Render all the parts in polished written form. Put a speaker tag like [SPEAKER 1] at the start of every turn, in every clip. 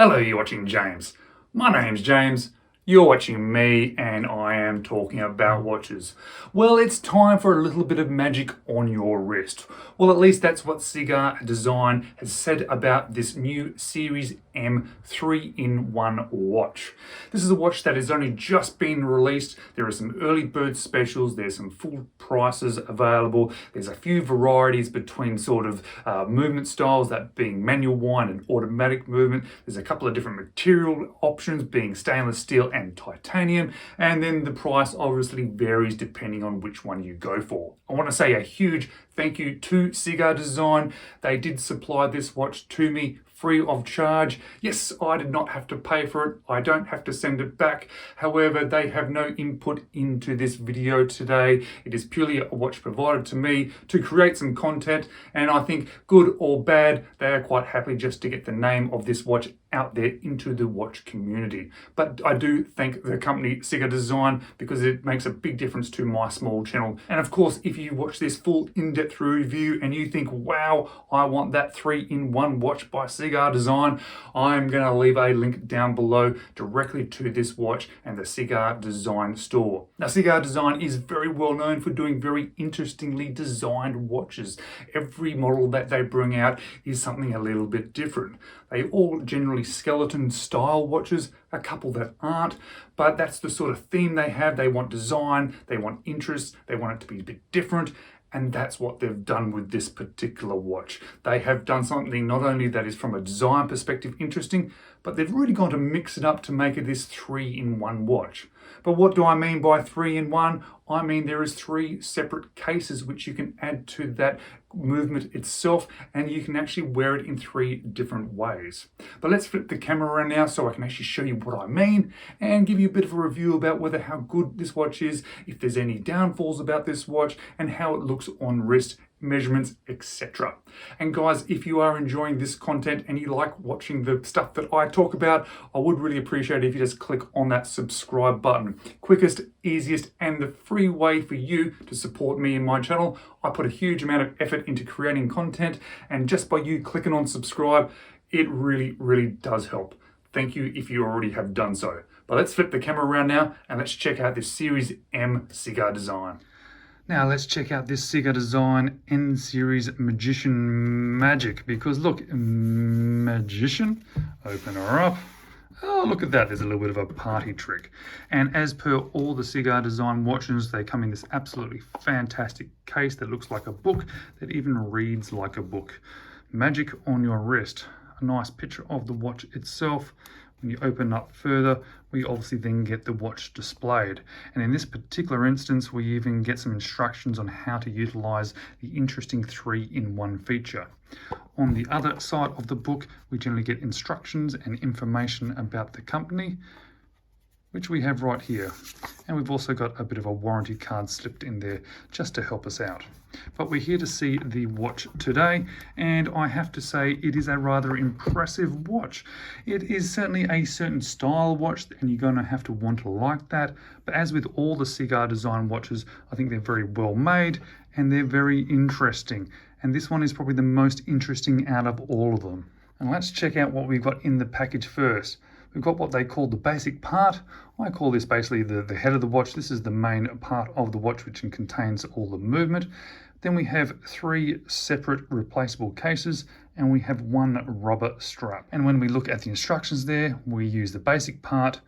[SPEAKER 1] Hello, you're watching James. My name's James, you're watching me, and I am talking about watches. Well, it's time for a little bit of magic on your wrist. Well, at least that's what Ciga Desgn has said about this new Series M 3-in-1 watch. This is a watch that has only just been released. There are some early bird specials, there's some full prices available, there's a few varieties between sort of movement styles, that being manual wind and automatic movement. There's a couple of different material options being stainless steel and titanium, and then the price obviously varies depending on which one you go for. I want to say a huge thank you to Ciga Desgn. They did supply this watch to me free of charge. Yes, I did not have to pay for it. I don't have to send it back. However, they have no input into this video today. It is purely a watch provided to me to create some content, and I think good or bad, they are quite happy just to get the name of this watch out there into the watch community. But I do thank the company Ciga Desgn because it makes a big difference to my small channel. And of course, if you watch this full in-depth review and you think, wow, I want that 3-in-1 watch by Ciga Desgn, I'm going to leave a link down below directly to this watch and the Ciga Desgn store. Now, Ciga Desgn is very well known for doing very interestingly designed watches. Every model that they bring out is something a little bit different. They all generally skeleton style watches, a couple that aren't, but that's the sort of theme they have. They want design, they want interest, they want it to be a bit different, and that's what they've done with this particular watch. They have done something not only that is from a design perspective interesting, but they've really gone to mix it up to make it this 3-in-1 watch. But what do I mean by 3-in-1? I mean there is 3 separate cases which you can add to that movement itself, and you can actually wear it in 3 different ways. But let's flip the camera around now so I can actually show you what I mean and give you a bit of a review about whether how good this watch is, if there's any downfalls about this watch, and how it looks on wrist, measurements, etc. And guys, if you are enjoying this content and you like watching the stuff that I talk about, I would really appreciate it if you just click on that subscribe button. Quickest, easiest, and the free way for you to support me and my channel. I put a huge amount of effort into creating content, and just by you clicking on subscribe, it really does help. Thank you if you already have done so. But let's flip the camera around now and let's check out this Series M Ciga Desgn. Now let's check out this Ciga Desgn N Series Magician Magic, because look, Magician, open her up. Oh, look at that, there's a little bit of a party trick. And as per all the Ciga Desgn watches, they come in this absolutely fantastic case that looks like a book, that even reads like a book. Magic on your wrist. A nice picture of the watch itself. When you open up further, we obviously then get the watch displayed. And in this particular instance, we even get some instructions on how to utilize the interesting 3-in-1 feature. On the other side of the book, we generally get instructions and information about the company, which we have right here. And we've also got a bit of a warranty card slipped in there just to help us out. But we're here to see the watch today, and I have to say it is a rather impressive watch. It is certainly a certain style watch, and you're going to have to want to like that. But as with all the Ciga Desgn watches, I think they're very well made and they're very interesting. And this one is probably the most interesting out of all of them. And let's check out what we've got in the package first. We've got what they call the basic part. I call this basically the head of the watch. This is the main part of the watch, which contains all the movement. Then we have 3 separate replaceable cases, and we have 1 rubber strap. And when we look at the instructions there, we use the basic part,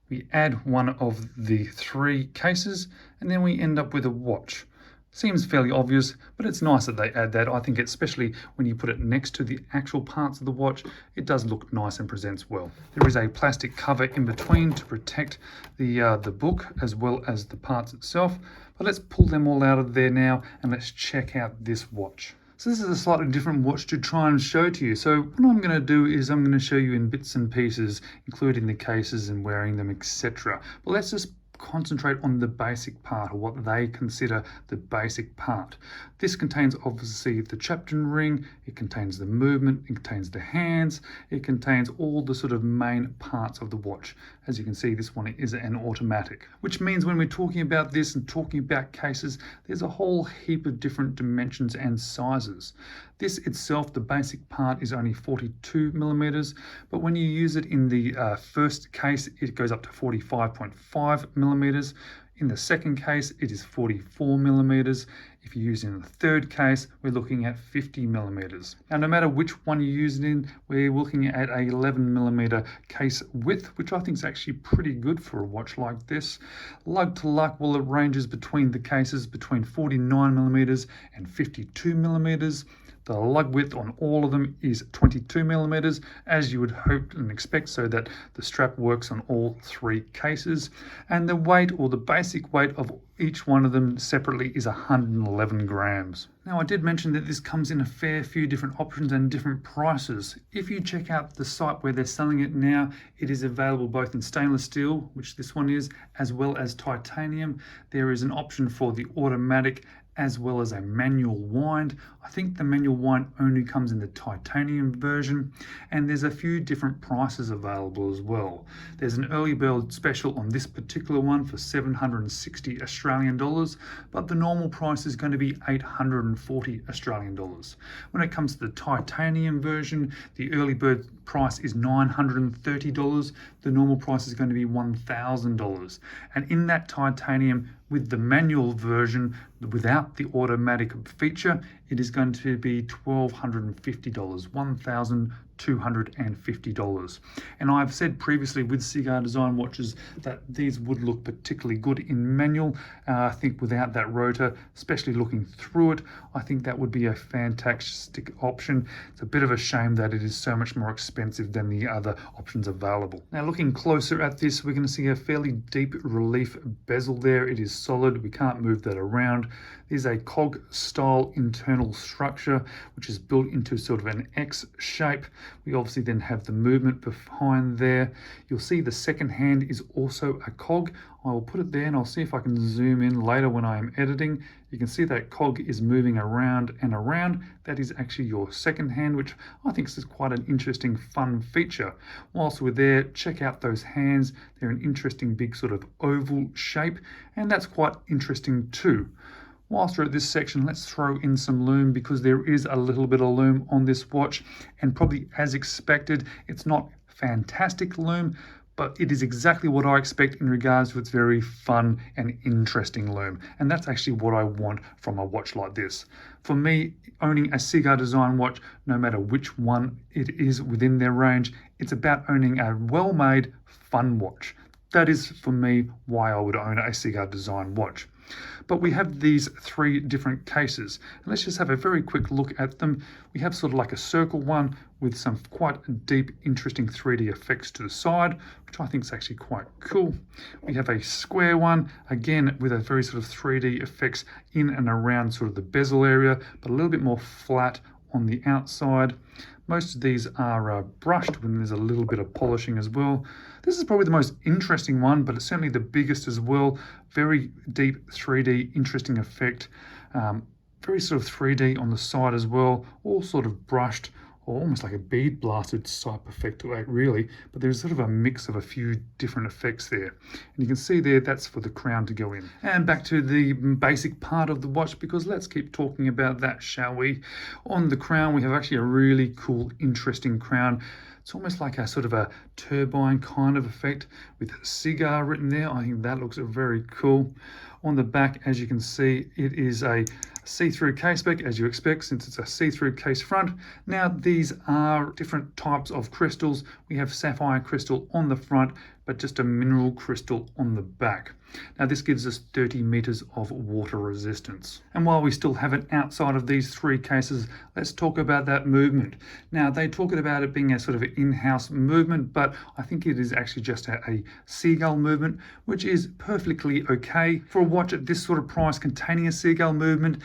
[SPEAKER 1] we add 1 of the 3 cases, and then we end up with a watch. Seems fairly obvious, but it's nice that they add that. I think especially when you put it next to the actual parts of the watch, it does look nice and presents well. There is a plastic cover in between to protect the book as well as the parts itself. But let's pull them all out of there now and let's check out this watch. So this is a slightly different watch to try and show to you. So what I'm going to do is I'm going to show you in bits and pieces, including the cases and wearing them, etc. But let's just concentrate on the basic part, or what they consider the basic part. This contains obviously the Chapton ring, it contains the movement, it contains the hands, it contains all the sort of main parts of the watch. As you can see, this one is an automatic, which means when we're talking about this and talking about cases, there's a whole heap of different dimensions and sizes. This itself, the basic part, is only 42 millimeters, but when you use it in the first case, it goes up to 45.5 millimeters. In the second case, it is 44 millimeters. If you use it in the third case, we're looking at 50 millimeters. Now, no matter which one you use it in, we're looking at a 11 millimeter case width, which I think is actually pretty good for a watch like this. Lug to lug, well, it ranges between the cases between 49 millimeters and 52 millimeters. The lug width on all of them is 22 millimeters, as you would hope and expect, so that the strap works on all three cases. And the weight, or the basic weight of each one of them separately, is 111 grams. Now, I did mention that this comes in a fair few different options and different prices. If you check out the site where they're selling it now, it is available both in stainless steel, which this one is, as well as titanium. There is an option for the automatic as well as a manual wind. I think the manual wind only comes in the titanium version, and there's a few different prices available as well. There's an early bird special on this particular one for 760 Australian dollars, but the normal price is going to be 840 Australian dollars. When it comes to the titanium version, the early bird price is $930. The normal price is going to be $1,000. And in that titanium, with the manual version, without the automatic feature, it is going to be $1,250, $1,250. And I've said previously with Ciga Design watches that these would look particularly good in manual. I think without that rotor, especially looking through it, I think that would be a fantastic option. It's a bit of a shame that it is so much more expensive than the other options available. Now, looking closer at this, we're going to see a fairly deep relief bezel there. It is solid, we can't move that around. There's a cog style internal structure which is built into sort of an X shape. We obviously then have the movement behind there. You'll see the second hand is also a cog. I will put it there and I'll see if I can zoom in later when I am editing. You can see that cog is moving around and around. That is actually your second hand, which I think is quite an interesting, fun feature. Whilst we're there, check out those hands. They're an interesting big sort of oval shape, and that's quite interesting too. Whilst we're at this section, let's throw in some lume, because there is a little bit of lume on this watch, and probably as expected, it's not fantastic lume, but it is exactly what I expect in regards to its very fun and interesting lume. And that's actually what I want from a watch like this. For me, owning a Ciga Design watch, no matter which one it is within their range, it's about owning a well-made, fun watch. That is, for me, why I would own a Ciga Design watch. But we have these three different cases. And let's just have a very quick look at them. We have sort of like a circle one with some quite deep, interesting 3D effects to the side, which I think is actually quite cool. We have a square one, again, with a very sort of 3D effects in and around sort of the bezel area, but a little bit more flat on the outside. Most of these are brushed when there's a little bit of polishing as well. This is probably the most interesting one, but it's certainly the biggest as well. Very deep 3D, interesting effect. Very sort of 3D on the side as well, all sort of brushed, or almost like a bead blasted type effect really, but there's sort of a mix of a few different effects there. And you can see there, that's for the crown to go in. And back to the basic part of the watch, because let's keep talking about that, shall we? On the crown, we have actually a really cool, interesting crown. It's almost like a sort of a turbine kind of effect with Cigar written there. I think that looks very cool. On the back, as you can see, it is a see-through case back, as you expect, since it's a see-through case front. Now, these are different types of crystals. We have sapphire crystal on the front, but just a mineral crystal on the back. Now, this gives us 30 meters of water resistance. And while we still have it outside of these three cases, let's talk about that movement. Now, they talk about it being a sort of in-house movement, but I think it is actually just a SEAGULL movement, which is perfectly okay. For a watch at this sort of price containing a SEAGULL movement,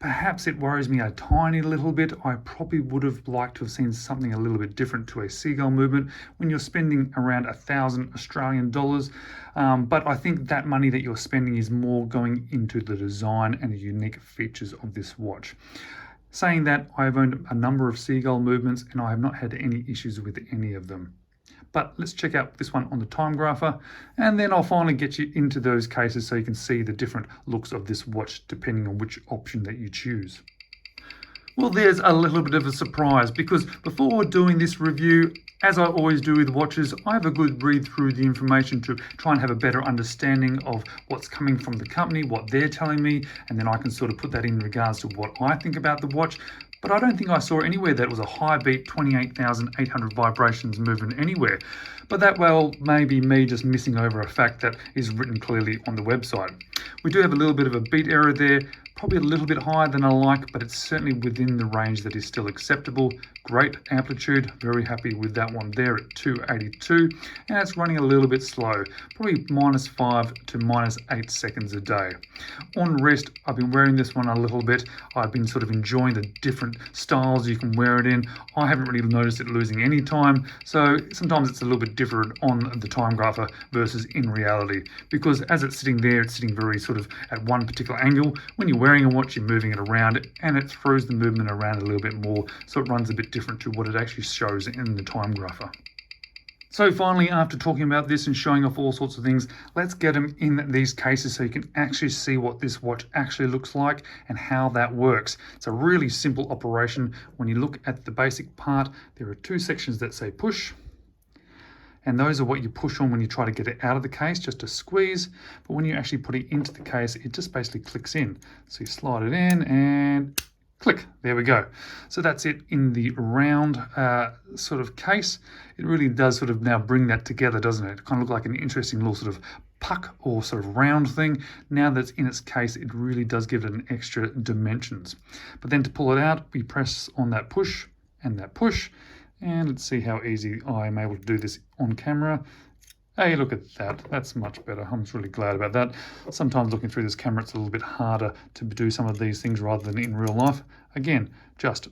[SPEAKER 1] Perhaps it worries me a tiny little bit. I probably would have liked to have seen something a little bit different to a SEAGULL movement when you're spending around 1,000 Australian dollars. But I think that money that you're spending is more going into the design and the unique features of this watch. Saying that, I've owned a number of SEAGULL movements and I have not had any issues with any of them. But let's check out this one on the Timegrapher, and then I'll finally get you into those cases so you can see the different looks of this watch depending on which option that you choose. Well, there's a little bit of a surprise, because before doing this review, as I always do with watches, I have a good read through the information to try and have a better understanding of what's coming from the company, what they're telling me, and then I can sort of put that in regards to what I think about the watch. But I don't think I saw anywhere that it was a high beat 28,800 vibrations movement anywhere. But that, well, may be me just missing over a fact that is written clearly on the website. We do have a little bit of a beat error there, probably a little bit higher than I like, but it's certainly within the range that is still acceptable. Great amplitude, very happy with that one there at 282, and it's running a little bit slow, probably -5 to -8 seconds a day. On wrist, I've been wearing this one a little bit. I've been sort of enjoying the different styles you can wear it in. I haven't really noticed it losing any time, so sometimes it's a little bit different on the Timegrapher versus in reality, because as it's sitting there, it's sitting very sort of at one particular angle. When you're wearing a watch, you're moving it around, and it throws the movement around a little bit more, so it runs a bit different to what it actually shows in the Timegrapher. So finally, after talking about this and showing off all sorts of things, let's get them in these cases so you can actually see what this watch actually looks like and how that works. It's a really simple operation. When you look at the basic part, there are two sections that say push, and those are what you push on when you try to get it out of the case, just a squeeze. But when you actually put it into the case, it just basically clicks in. So you slide it in and click, there we go. So that's it in the round sort of case. It really does sort of now bring that together, doesn't it? It kind of look like an interesting little sort of puck or sort of round thing. Now that it's in its case, it really does give it an extra dimensions. But then to pull it out, we press on that push and that push. And let's see how easy I am able to do this on camera. Hey, look at that. That's much better. I'm just really glad about that. Sometimes looking through this camera, it's a little bit harder to do some of these things rather than in real life. Again, just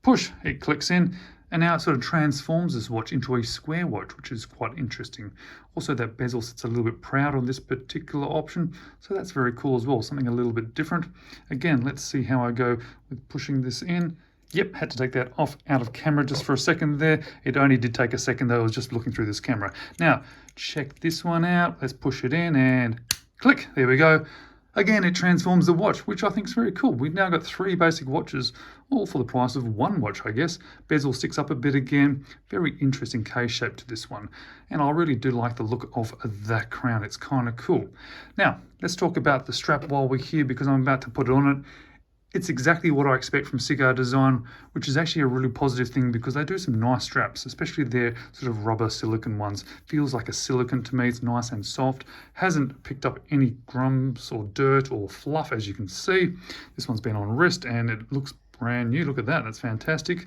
[SPEAKER 1] push, it clicks in, and now it sort of transforms this watch into a square watch, which is quite interesting. Also, that bezel sits a little bit proud on this particular option, so that's very cool as well, something a little bit different. Again, let's see how I go with pushing this in. Yep, had to take that off out of camera just for a second there. It only did take a second though, I was just looking through this camera. Now, check this one out. Let's push it in and click, there we go. Again, it transforms the watch, which I think is very cool. We've now got 3 basic watches, all for the price of 1 watch, I guess. Bezel sticks up a bit again. Very interesting case shape to this one. And I really do like the look of that crown. It's kind of cool. Now, let's talk about the strap while we're here, because I'm about to put it on it. It's exactly what I expect from Ciga Design, which is actually a really positive thing because they do some nice straps, especially their sort of rubber silicone ones. Feels like a silicone to me. It's nice and soft. Hasn't picked up any grumps or dirt or fluff, as you can see. This one's been on wrist and it looks brand new. Look at that. That's fantastic.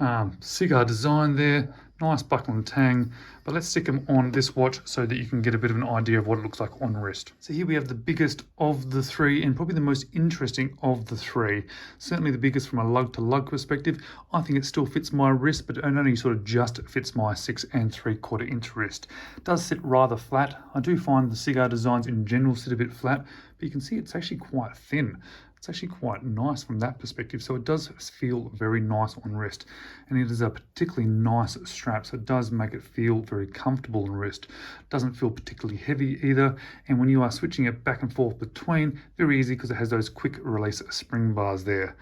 [SPEAKER 1] Ciga Design there. Nice buckle and tang, but let's stick them on this watch so that you can get a bit of an idea of what it looks like on wrist. So here we have the biggest of the 3 and probably the most interesting of the 3. Certainly the biggest from a lug to lug perspective. I think it still fits my wrist, but it only sort of just fits my 6 3/4 inch wrist. It does sit rather flat. I do find the Ciga designs in general sit a bit flat, but you can see it's actually quite thin. It's actually quite nice from that perspective, so it does feel very nice on wrist, and it is a particularly nice strap, so it does make it feel very comfortable on wrist. It doesn't feel particularly heavy either, and when you are switching it back and forth between, very easy because it has those quick release spring bars there.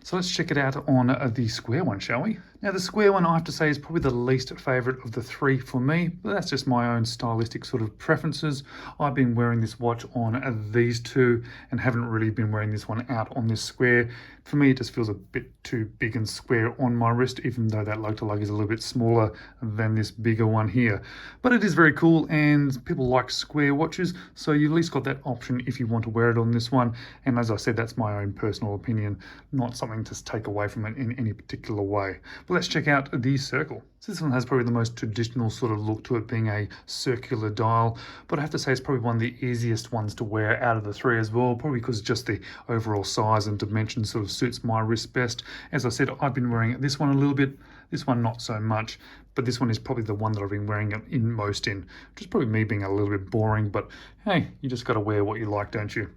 [SPEAKER 1] So let's check it out on the square one, shall we? Now the square one, I have to say, is probably the least favourite of the 3 for me, but that's just my own stylistic sort of preferences. I've been wearing this watch on these 2 and haven't really been wearing this one out on this square. For me, it just feels a bit too big and square on my wrist, even though that lug to lug is a little bit smaller than this bigger one here. But it is very cool, and people like square watches, so you've at least got that option if you want to wear it on this one. And as I said, that's my own personal opinion, not something to take away from it in any particular way. But let's check out the circle. So this one has probably the most traditional sort of look to it, being a circular dial, but I have to say it's probably one of the easiest ones to wear out of the three as well, probably because just the overall size and dimension sort of suits my wrist best. As I said, I've been wearing this one a little bit, this one not so much, but this one is probably the one that I've been wearing it in most in, which is probably me being a little bit boring, but hey, you just got to wear what you like, don't you?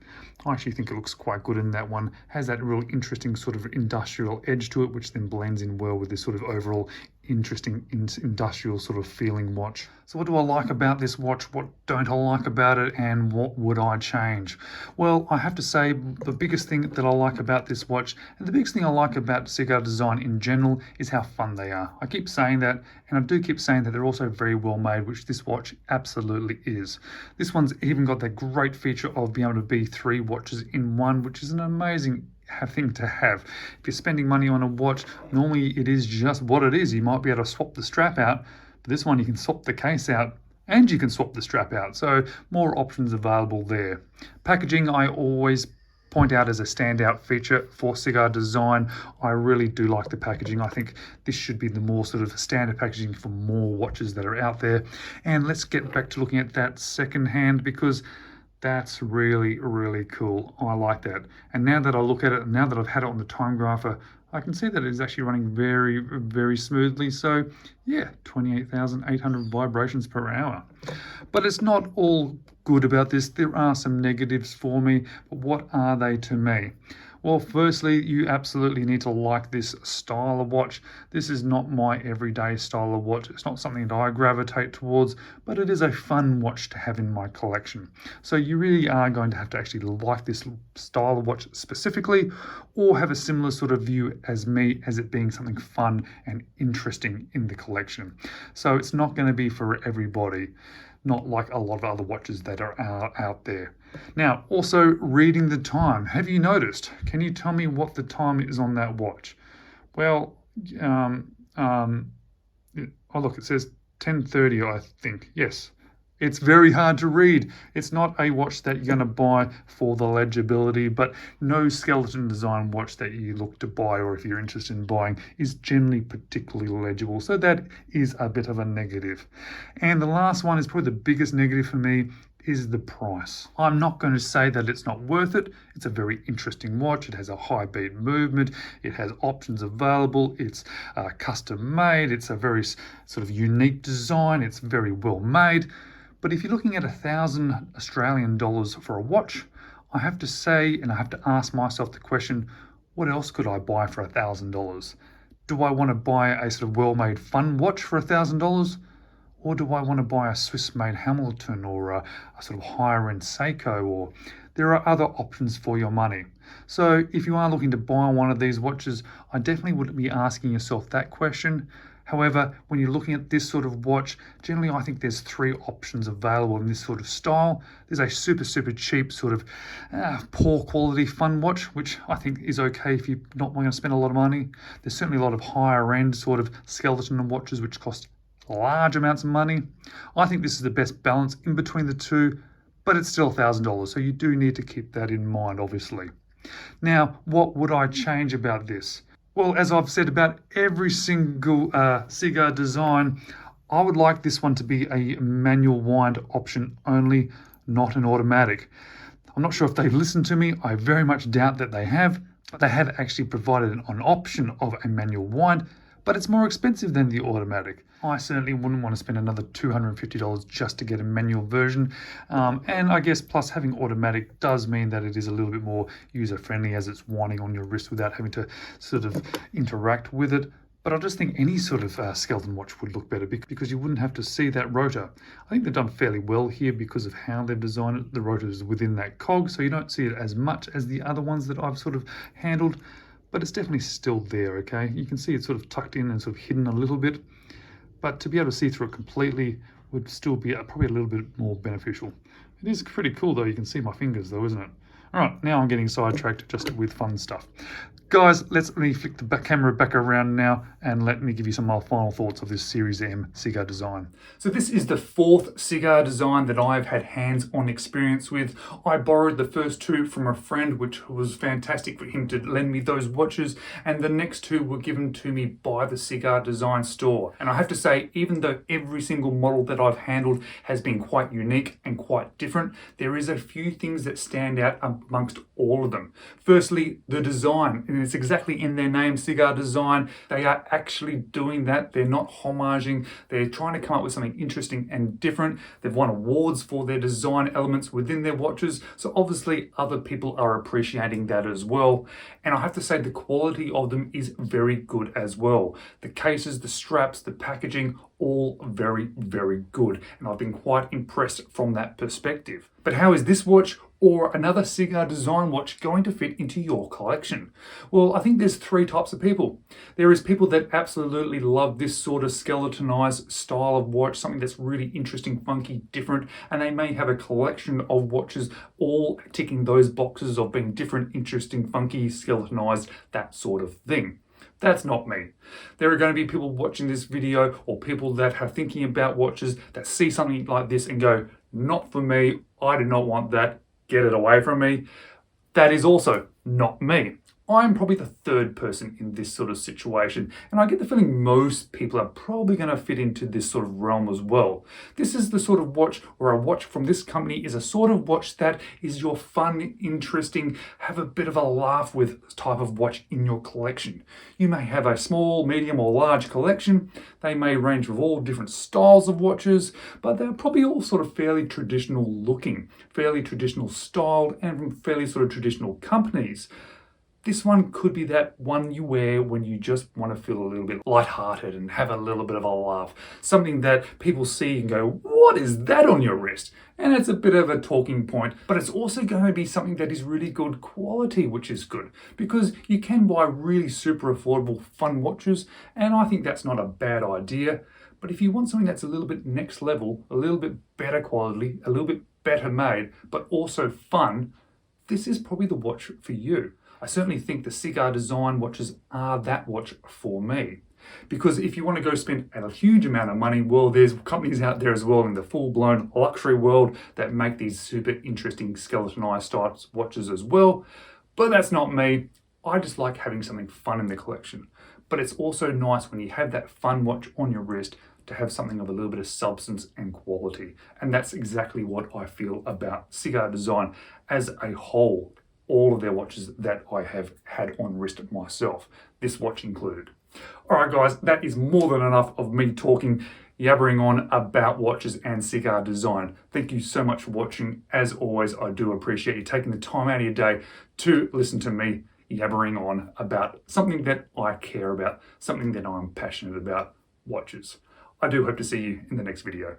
[SPEAKER 1] I actually think it looks quite good in that one. Has that real interesting sort of industrial edge to it, which then blends in well with this sort of overall interesting industrial sort of feeling watch. So what do I like about this watch? What don't I like about it? And what would I change? Well, I have to say the biggest thing that I like about this watch, and the biggest thing I like about Ciga Design in general, is how fun they are. I keep saying that, and I do keep saying that they're also very well made, which this watch absolutely is. This one's even got that great feature of being able to be three watches in one, which is an amazing thing to have. If you're spending money on a watch, normally it is just what it is. You might be able to swap the strap out, but this one you can swap the case out and you can swap the strap out. So more options available there. Packaging, I always point out as a standout feature for Ciga Design. I really do like the packaging. I think this should be the more sort of standard packaging for more watches that are out there. And let's get back to looking at that second hand, because that's really, really cool. I like that. And now that I look at it, now that I've had it on the Timegrapher, I can see that it's actually running very, very smoothly. So yeah, 28,800 vibrations per hour. But it's not all good about this. There are some negatives for me, but what are they to me? Well, firstly, you absolutely need to like this style of watch. This is not my everyday style of watch. It's not something that I gravitate towards, but it is a fun watch to have in my collection. So you really are going to have to actually like this style of watch specifically, or have a similar sort of view as me, as it being something fun and interesting in the collection. So it's not going to be for everybody, not like a lot of other watches that are out there. Now, also reading the time. Have you noticed? Can you tell me what the time is on that watch? Well, oh look, it says 10:30, I think. Yes. It's very hard to read. It's not a watch that you're going to buy for the legibility, but no skeleton design watch that you look to buy, or if you're interested in buying, is generally particularly legible. So that is a bit of a negative. And the last one is probably the biggest negative for me, is the price. I'm not going to say that it's not worth it. It's a very interesting watch. It has a high beat movement. It has options available. It's custom made. It's a very sort of unique design. It's very well made. But if you're looking at 1,000 Australian dollars for a watch, I have to say, and I have to ask myself the question, what else could I buy for $1,000? Do I want to buy a sort of well-made fun watch for $1,000? Or do I want to buy a Swiss-made Hamilton, or a sort of higher-end Seiko? Or there are other options for your money. So if you are looking to buy one of these watches, I definitely would be asking yourself that question. However, when you're looking at this sort of watch, generally I think there's three options available in this sort of style. There's a super, super cheap sort of poor quality fun watch, which I think is okay if you're not going to spend a lot of money. There's certainly a lot of higher end sort of skeleton watches which cost large amounts of money. I think this is the best balance in between the two, but it's still $1,000, so you do need to keep that in mind, obviously. Now, what would I change about this? Well, as I've said about every single Ciga design, I would like this one to be a manual wind option only, not an automatic. I'm not sure if they've listened to me. I very much doubt that they have, but they have actually provided an option of a manual wind, but it's more expensive than the automatic. I certainly wouldn't want to spend another $250 just to get a manual version. And I guess plus having automatic does mean that it is a little bit more user-friendly, as it's winding on your wrist without having to sort of interact with it. But I just think any sort of skeleton watch would look better because you wouldn't have to see that rotor. I think they've done fairly well here because of how they've designed it. The rotor is within that cog, so you don't see it as much as the other ones that I've sort of handled. But it's definitely still there, okay? You can see it's sort of tucked in and sort of hidden a little bit. But to be able to see through it completely would still be probably a little bit more beneficial. It is pretty cool though. You can see my fingers though, isn't it? All right, now I'm getting sidetracked just with fun stuff. Guys, let's me flick the camera back around now and let me give you some of my final thoughts of this Series M cigar design. So this is the fourth cigar design that I've had hands-on experience with. I borrowed the first two from a friend, which was fantastic for him to lend me those watches, and the next two were given to me by the Cigar Design store. And I have to say, even though every single model that I've handled has been quite unique and quite different, there is a few things that stand out amongst all of them. Firstly, the design, and it's exactly in their name, Cigar Design. They are actually doing that. They're not homaging. They're trying to come up with something interesting and different. They've won awards for their design elements within their watches, so obviously other people are appreciating that as well. And I have to say the quality of them is very good as well. The cases, the straps, the packaging, all very, very good. And I've been quite impressed from that perspective. But how is this watch or another Cigar Design watch going to fit into your collection? Well, I think there's three types of people. There is people that absolutely love this sort of skeletonized style of watch, something that's really interesting, funky, different, and they may have a collection of watches all ticking those boxes of being different, interesting, funky, skeletonized, that sort of thing. That's not me. There are going to be people watching this video or people that are thinking about watches that see something like this and go, not for me, I do not want that, get it away from me. That is also not me. I'm probably the third person in this sort of situation, and I get the feeling most people are probably going to fit into this sort of realm as well. This is the sort of watch where a watch from this company is a sort of watch that is your fun, interesting, have a bit of a laugh with type of watch in your collection. You may have a small, medium or large collection. They may range with all different styles of watches, but they're probably all sort of fairly traditional looking, fairly traditional styled, and from fairly sort of traditional companies. This one could be that one you wear when you just want to feel a little bit lighthearted and have a little bit of a laugh. Something that people see and go, what is that on your wrist? And it's a bit of a talking point, but it's also going to be something that is really good quality, which is good because you can buy really super affordable fun watches, and I think that's not a bad idea. But if you want something that's a little bit next level, a little bit better quality, a little bit better made, but also fun, this is probably the watch for you. I certainly think the Cigar Design watches are that watch for me. Because if you want to go spend a huge amount of money, well, there's companies out there as well in the full-blown luxury world that make these super interesting skeletonized types watches as well. But that's not me. I just like having something fun in the collection. But it's also nice when you have that fun watch on your wrist to have something of a little bit of substance and quality. And that's exactly what I feel about Cigar Design as a whole. All of their watches that I have had on wrist myself, this watch included. All right, guys, that is more than enough of me talking, yabbering on about watches and Cigar Design. Thank you so much for watching. As always, I do appreciate you taking the time out of your day to listen to me yabbering on about something that I care about, something that I'm passionate about, watches. I do hope to see you in the next video.